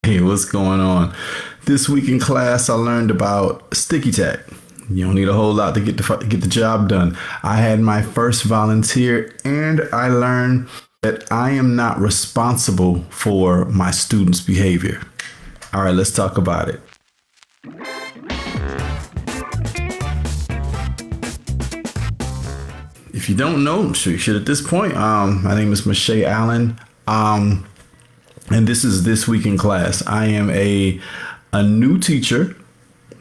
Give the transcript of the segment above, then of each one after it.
Hey, what's going on? This week in class, I learned about sticky tack. You don't need a whole lot to get the job done. I had my first volunteer, and I learned that I am not responsible for my students' behavior. All right, let's talk about it. If you don't know, I'm sure you should at this point. My name is Mache Allen. And this is This Week in Class. I am a new teacher,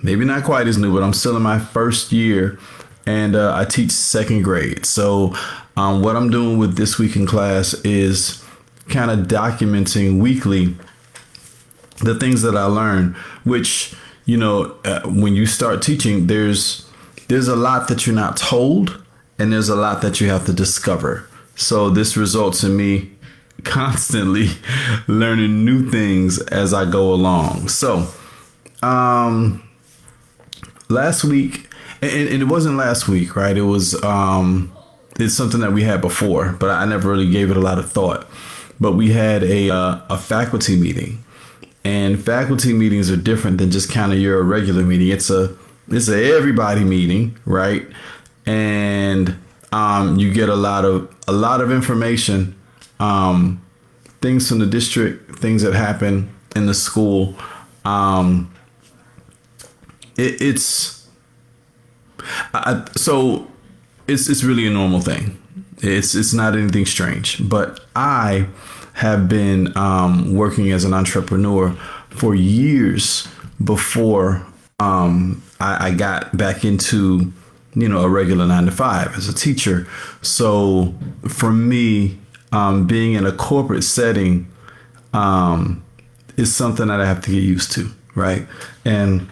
maybe not quite as new, but I'm still in my first year, and I teach second grade. So what I'm doing with This Week in Class is kind of documenting weekly the things that I learn, which, when you start teaching, there's a lot that you're not told, and there's a lot that you have to discover. So this results in me constantly learning new things as I go along. So last week, and it wasn't last week, right? It was it's something that we had before, but I never really gave it a lot of thought. But we had a faculty meeting, and faculty meetings are different than just kind of your regular meeting. It's a everybody meeting, right? And you get a lot of information. Things from the district, things that happen in the school. It's really a normal thing. It's not anything strange. But I have been working as an entrepreneur for years before I got back into a regular 9-to-5 as a teacher. So for me, being in a corporate setting is something that I have to get used to, right? And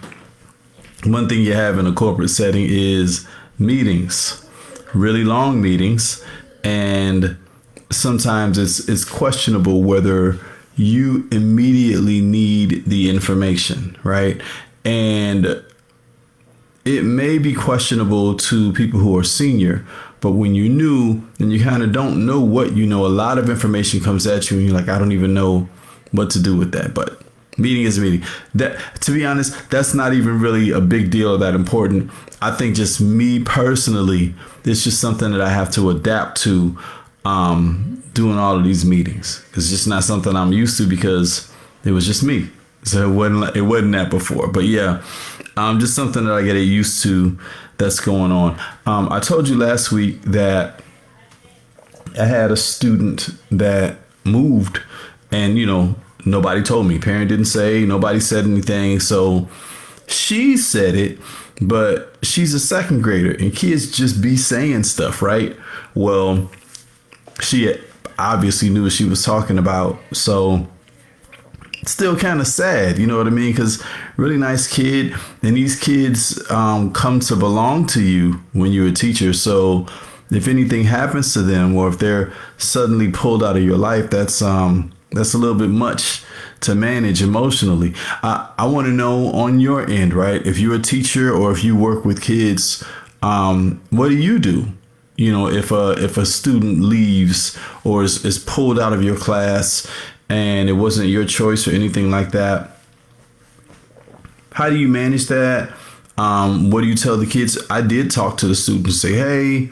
one thing you have in a corporate setting is meetings, really long meetings, and sometimes it's questionable whether you immediately need the information, right? And it may be questionable to people who are senior, but when you're new and you kind of don't know what you know, a lot of information comes at you and you're like, I don't even know what to do with that. But meeting is a meeting. That, to be honest, that's not even really a big deal or that important. I think just me personally, it's just something that I have to adapt to doing all of these meetings. It's just not something I'm used to because it was just me. So it wasn't that before. But yeah, just something that I get used to that's going on. I told you last week that I had a student that moved and, nobody told me. Parent didn't say, nobody said anything. So she said it, but she's a second grader and kids just be saying stuff, right? Well, she obviously knew what she was talking about. So still kind of sad, you know what I mean? Because really nice kid, and these kids come to belong to you when you're a teacher. So if anything happens to them, or if they're suddenly pulled out of your life, that's a little bit much to manage emotionally. I want to know on your end, right? If you're a teacher or if you work with kids, what do you do? If a student leaves or is pulled out of your class and it wasn't your choice or anything like that, how do you manage that? What do you tell the kids? I did talk to the students, say, hey,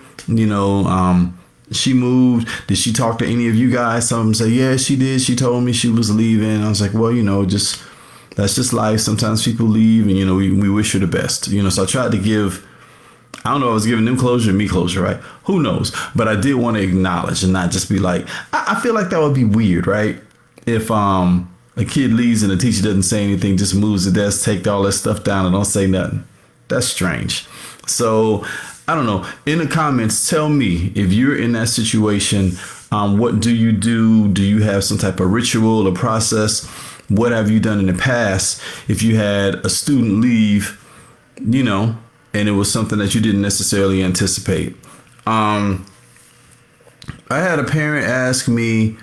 she moved. Did she talk to any of you guys? Some of them say, yeah, she did. She told me she was leaving. I was like, well, that's just life. Sometimes people leave and, we wish her the best. So I tried to give, I don't know if I was giving them closure or me closure, right? Who knows? But I did want to acknowledge and not just be like, I feel like that would be weird, right? If a kid leaves and the teacher doesn't say anything, just moves the desk, take all that stuff down and don't say nothing. That's strange. So I don't know. In the comments, tell me if you're in that situation. What do you do? Do you have some type of ritual or process? What have you done in the past? If you had a student leave, and it was something that you didn't necessarily anticipate. I had a parent ask me,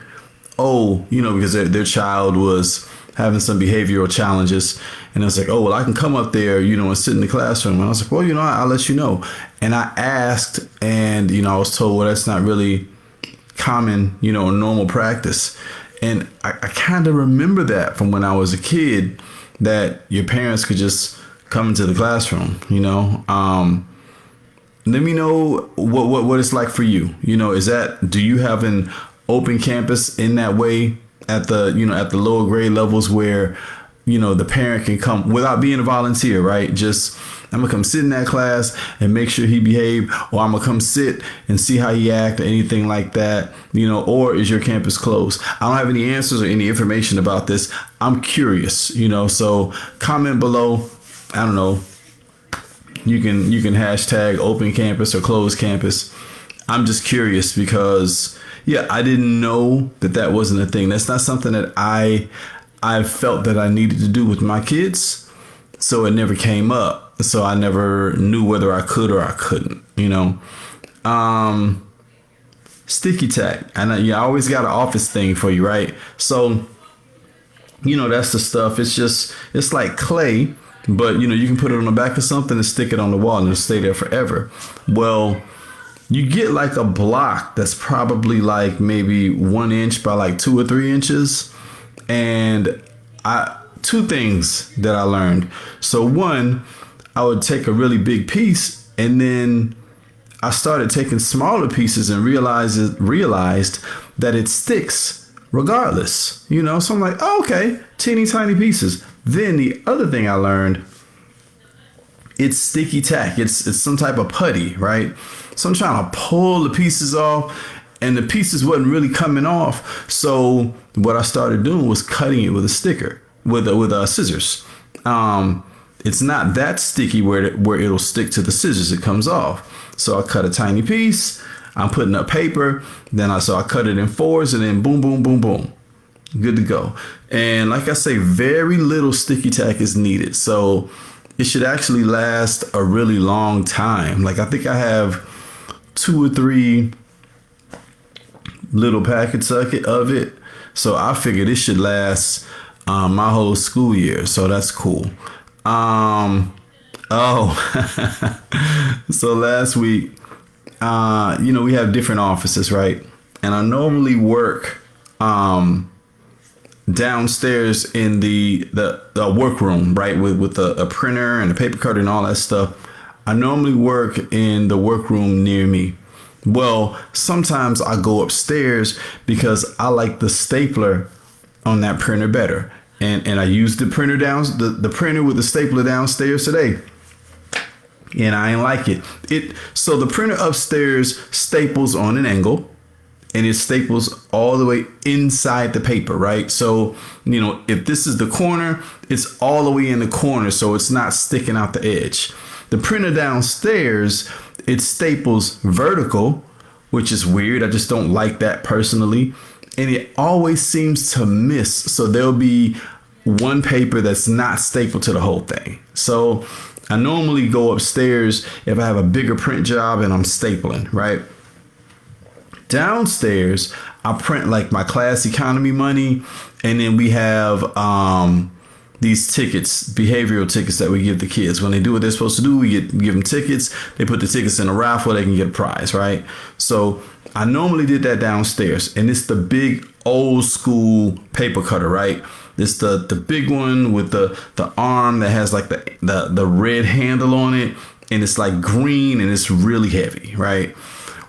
because their child was having some behavioral challenges. And I was like, oh, well, I can come up there, and sit in the classroom. And I was like, well, I'll let you know. And I asked and, I was told, well, that's not really common, normal practice. And I kind of remember that from when I was a kid, that your parents could just come into the classroom, Let me know what it's like for you. Do you have an open campus in that way at the lower grade levels where, the parent can come without being a volunteer, right? Just, I'm gonna come sit in that class and make sure he behave, or I'm gonna come sit and see how he act or anything like that, or is your campus closed? I don't have any answers or any information about this. I'm curious, so comment below. I don't know. You can hashtag open campus or closed campus. I'm just curious because, I didn't know that wasn't a thing. That's not something that I felt that I needed to do with my kids. So it never came up. So I never knew whether I could or I couldn't, Sticky tack. And I always got an office thing for you, right? So, that's the stuff. It's like clay, but you can put it on the back of something and stick it on the wall and it'll stay there forever. Well, you get like a block that's probably like maybe 1 inch by like 2 or 3 inches. And two things that I learned. So one, I would take a really big piece and then I started taking smaller pieces and realized that it sticks regardless, So I'm like, oh, okay, teeny tiny pieces. Then the other thing I learned, it's sticky tack. It's some type of putty, right? So I'm trying to pull the pieces off and the pieces wasn't really coming off. So what I started doing was cutting it with a sticker, with scissors. It's not that sticky where it'll stick to the scissors. It comes off. So I cut a tiny piece. I'm putting up paper. Then I cut it in fours and then boom, boom, boom, boom. Good to go. And like I say, very little sticky tack is needed. So it should actually last a really long time. Like I think I have 2 or 3 little packets of it. So I figured it should last my whole school year. So that's cool. So last week, we have different offices, right? And I normally work downstairs in the workroom, right? With a printer and a paper cutter and all that stuff. I normally work in the workroom near me. Well, sometimes I go upstairs because I like the stapler on that printer better. And I used the printer the printer with the stapler downstairs today. And I ain't like it. So the printer upstairs staples on an angle and it staples all the way inside the paper, right? So, if this is the corner, it's all the way in the corner. So it's not sticking out the edge. The printer downstairs, it staples vertical, which is weird. I just don't like that personally. And it always seems to miss. So there'll be one paper that's not stapled to the whole thing. So I normally go upstairs if I have a bigger print job and I'm stapling, right? Downstairs, I print like my class economy money. And then we have these tickets, behavioral tickets that we give the kids. When they do what they're supposed to do, we give them tickets. They put the tickets in a raffle, they can get a prize, right? So I normally did that downstairs. And it's the big old school paper cutter, right? It's the big one with the arm that has like the red handle on it. And it's like green and it's really heavy, right?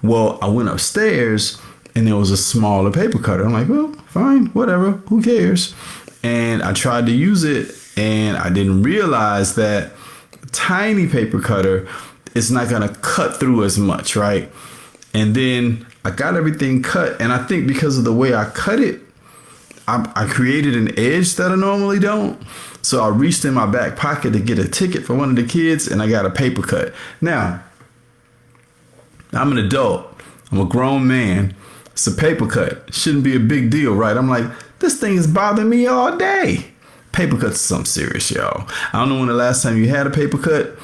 Well, I went upstairs and there was a smaller paper cutter. I'm like, well, fine, whatever, who cares? And I tried to use it and I didn't realize that tiny paper cutter is not going to cut through as much, right? And then I got everything cut. And I think because of the way I cut it, I created an edge that I normally don't. So I reached in my back pocket to get a ticket for one of the kids and I got a paper cut. Now, I'm an adult. I'm a grown man. It's a paper cut. Shouldn't be a big deal, right? I'm like, this thing is bothering me all day. Paper cuts are something serious, y'all. I don't know when the last time you had a paper cut.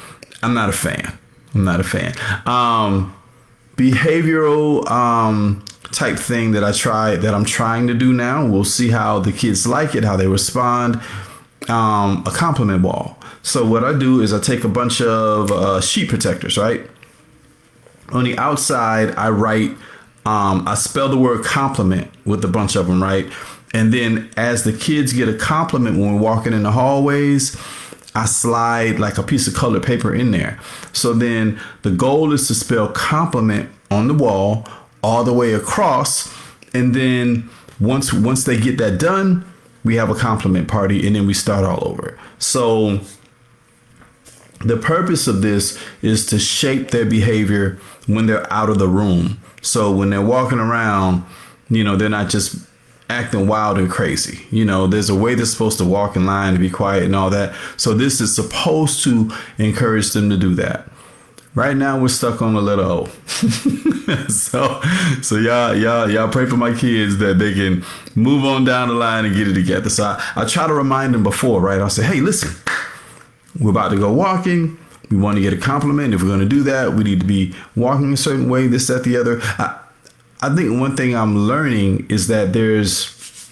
I'm not a fan. Behavioral type thing that I'm trying to do now. We'll see how the kids like it, how they respond. A compliment wall. So what I do is I take a bunch of sheet protectors, right? On the outside, I write, I spell the word compliment with a bunch of them, right? And then as the kids get a compliment when we're walking in the hallways, I slide like a piece of colored paper in there. So then the goal is to spell compliment on the wall all the way across. And then once they get that done, we have a compliment party and then we start all over. So the purpose of this is to shape their behavior when they're out of the room. So when they're walking around, they're not just acting wild and crazy. There's a way they're supposed to walk in line to be quiet and all that. So this is supposed to encourage them to do that. Right now we're stuck on the letter O. so y'all pray for my kids that they can move on down the line and get it together. So I try to remind them before, right? I'll say, hey, listen, we're about to go walking. We want to get a compliment. If we're going to do that, we need to be walking a certain way, this, that, the other. I think one thing I'm learning is that there's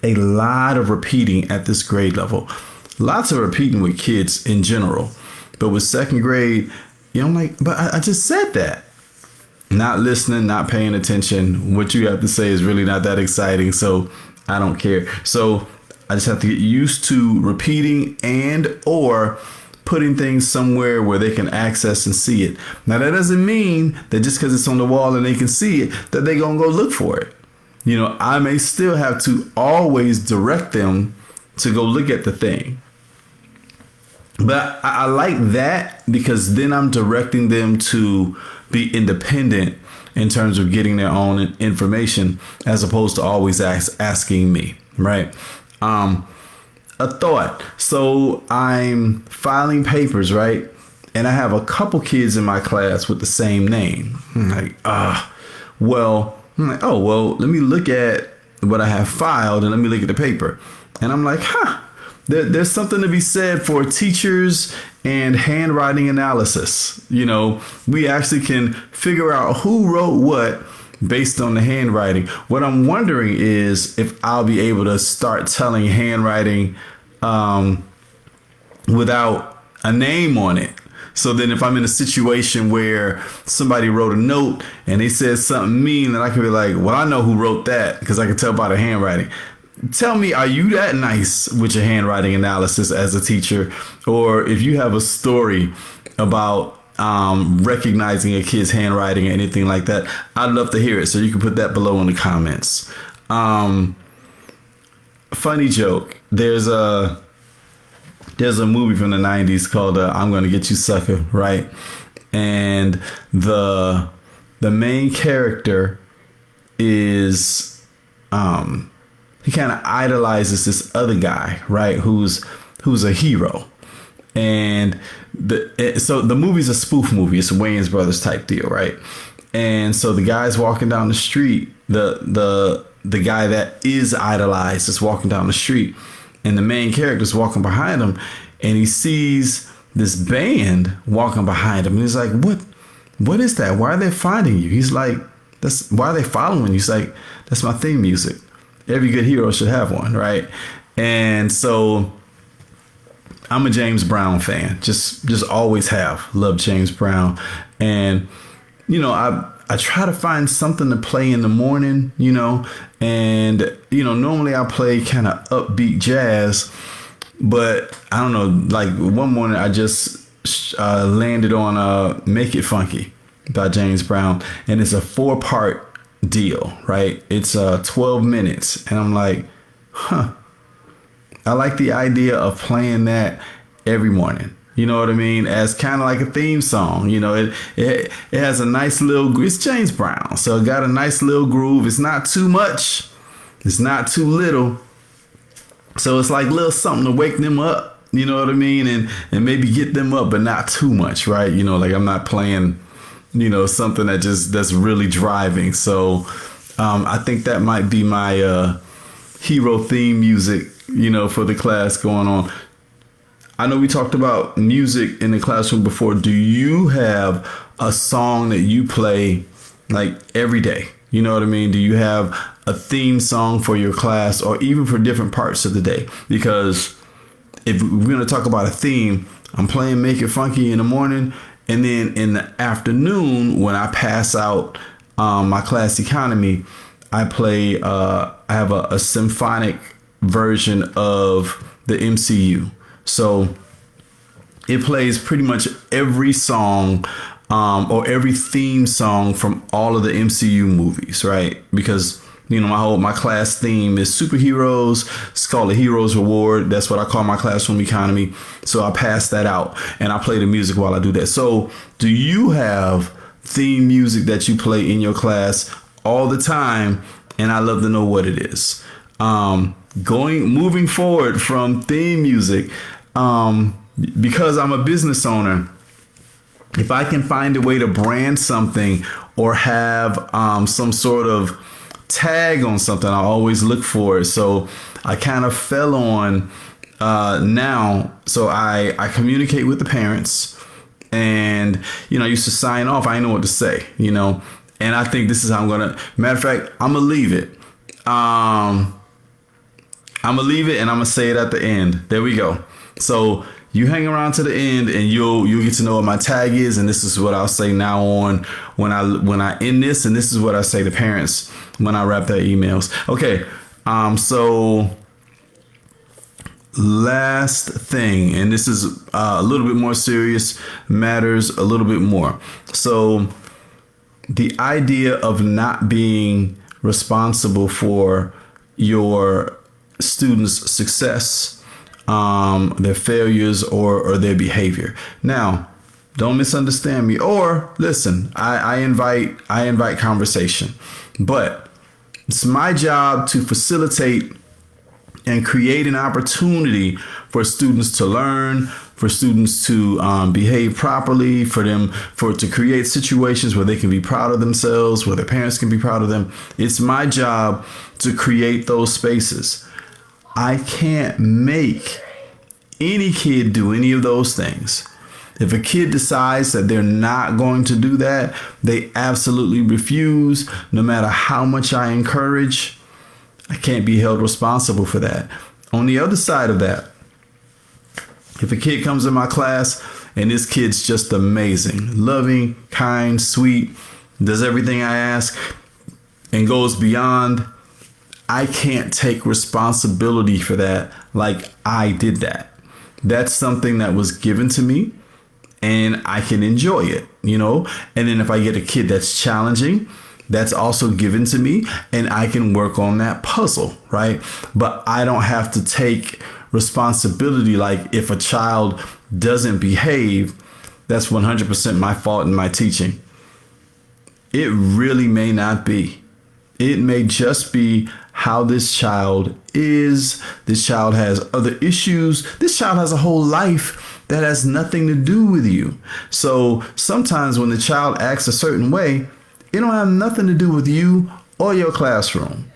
a lot of repeating at this grade level. Lots of repeating with kids in general. But with second grade, I'm like, but I just said that. Not listening, not paying attention. What you have to say is really not that exciting, so I don't care. So I just have to get used to repeating and or putting things somewhere where they can access and see it. Now, that doesn't mean that just because it's on the wall and they can see it, that they're going to go look for it. I may still have to always direct them to go look at the thing. But I like that because then I'm directing them to be independent in terms of getting their own information as opposed to always asking me, right? A thought. So I'm filing papers, right? And I have a couple kids in my class with the same name. I'm like, let me look at what I have filed and let me look at the paper. And I'm like, there's something to be said for teachers and handwriting analysis. We actually can figure out who wrote what based on the handwriting. What I'm wondering is if I'll be able to start telling handwriting without a name on it. So then if I'm in a situation where somebody wrote a note and they said something mean, then I can be like, well, I know who wrote that because I can tell by the handwriting. Tell me, are you that nice with your handwriting analysis as a teacher? Or if you have a story about recognizing a kid's handwriting or anything like that, I'd love to hear it. So you can put that below in the comments. Funny joke. There's a movie from the 90s called I'm Gonna Get You Sucker, right? And the main character is he kind of idolizes this other guy, right? Who's a hero. And so the movie's a spoof movie. It's a Wayans Brothers type deal, right? And so the guy's walking down the street. The guy that is idolized is walking down the street, and the main character's walking behind him, and he sees this band walking behind him, and he's like, "What is that? Why are they finding you?" He's like, "Why are they following you?" He's like, "That's my theme music. Every good hero should have one, right?" And so I'm a James Brown fan. Just always have loved James Brown, and I try to find something to play in the morning, and normally I play kind of upbeat jazz, but I don't know, like one morning I just landed on Make It Funky by James Brown, and it's a 4-part deal, right? It's 12 minutes, and I'm like, I like the idea of playing that every morning. You know what I mean? As kind of like a theme song. It has a nice little, it's James Brown, so it got a nice little groove. It's not too much. It's not too little. So it's like a little something to wake them up. You know what I mean? And maybe get them up, but not too much, right? Like I'm not playing, something that's really driving. So I think that might be my hero theme music, for the class going on. I know we talked about music in the classroom before. Do you have a song that you play like every day? You know what I mean? Do you have a theme song for your class or even for different parts of the day? Because if we're going to talk about a theme, I'm playing Make It Funky in the morning. And then in the afternoon, when I pass out my class economy, I have a symphonic version of the MCU. So it plays pretty much every song or every theme song from all of the MCU movies, right? Because my class theme is superheroes. It's called the Heroes Reward. That's what I call my classroom economy. So I pass that out and I play the music while I do that. So do you have theme music that you play in your class all the time? And I love to know what it is. Moving forward from theme music, because I'm a business owner, if I can find a way to brand something or have some sort of tag on something, I always look for it. So I kind of fell on now. So I communicate with the parents, and I used to sign off. I didn't know what to say, and I think this is how I'm gonna. Matter of fact, I'm gonna leave it. I'm gonna leave it, and I'm gonna say it at the end. There we go. So you hang around to the end, and you'll get to know what my tag is, and this is what I'll say now on when I end this, and this is what I say to parents when I wrap their emails. Okay, so last thing, and this is a little bit more serious, matters a little bit more. So the idea of not being responsible for your students' success, their failures, or their behavior. Now, don't misunderstand me, or listen, I invite conversation, but it's my job to facilitate and create an opportunity for students to learn, for students to behave properly, to create situations where they can be proud of themselves, where their parents can be proud of them. It's my job to create those spaces. I can't make any kid do any of those things. If a kid decides that they're not going to do that, they absolutely refuse, no matter how much I encourage. I can't be held responsible for that. On the other side of that, if a kid comes in my class and this kid's just amazing, loving, kind, sweet, does everything I ask and goes beyond, I can't take responsibility for that like I did that. That's something that was given to me, and I can enjoy it, And then if I get a kid that's challenging, that's also given to me, and I can work on that puzzle, right? But I don't have to take responsibility. Like if a child doesn't behave, that's 100% my fault in my teaching. It really may not be. It may just be how this child is. This child has other issues. This child has a whole life that has nothing to do with you. So sometimes when the child acts a certain way, it don't have nothing to do with you or your classroom.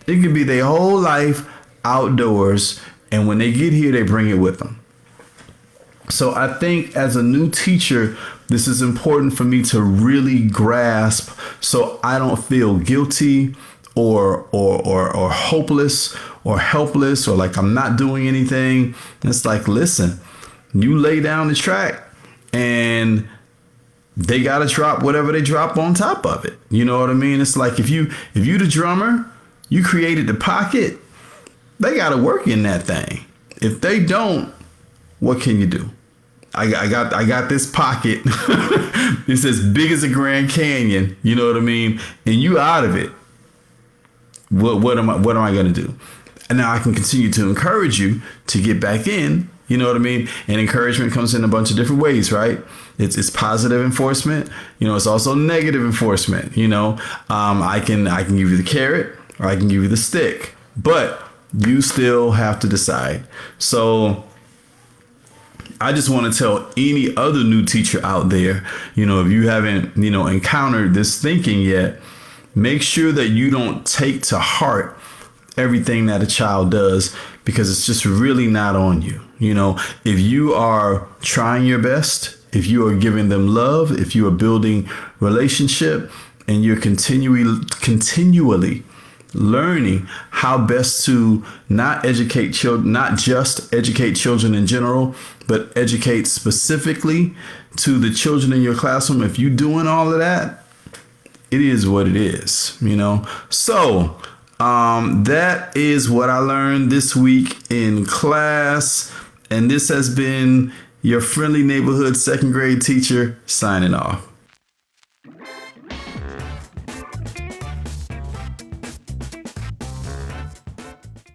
It could be their whole life outdoors, and when they get here, they bring it with them. So I think as a new teacher, this is important for me to really grasp, so I don't feel guilty or hopeless or helpless, or like I'm not doing anything. It's like, listen, you lay down the track and they got to drop whatever they drop on top of it. You know what I mean? It's like if you the drummer, you created the pocket, they got to work in that thing. If they don't, what can you do? I got this pocket. It's as big as a Grand Canyon. You know what I mean? And you out of it. What am I going to do? And now I can continue to encourage you to get back in. You know what I mean? And encouragement comes in a bunch of different ways, right? It's positive enforcement. It's also negative enforcement. I can give you the carrot or I can give you the stick, but you still have to decide. So I just want to tell any other new teacher out there, if you haven't, encountered this thinking yet, make sure that you don't take to heart everything that a child does, because it's just really not on you. If you are trying your best, if you are giving them love, if you are building relationship, and you're continually learning how best to not just educate children in general, but educate specifically to the children in your classroom. If you're doing all of that, it is what it is, you know? So that is what I learned this week in class. And this has been your friendly neighborhood second grade teacher signing off.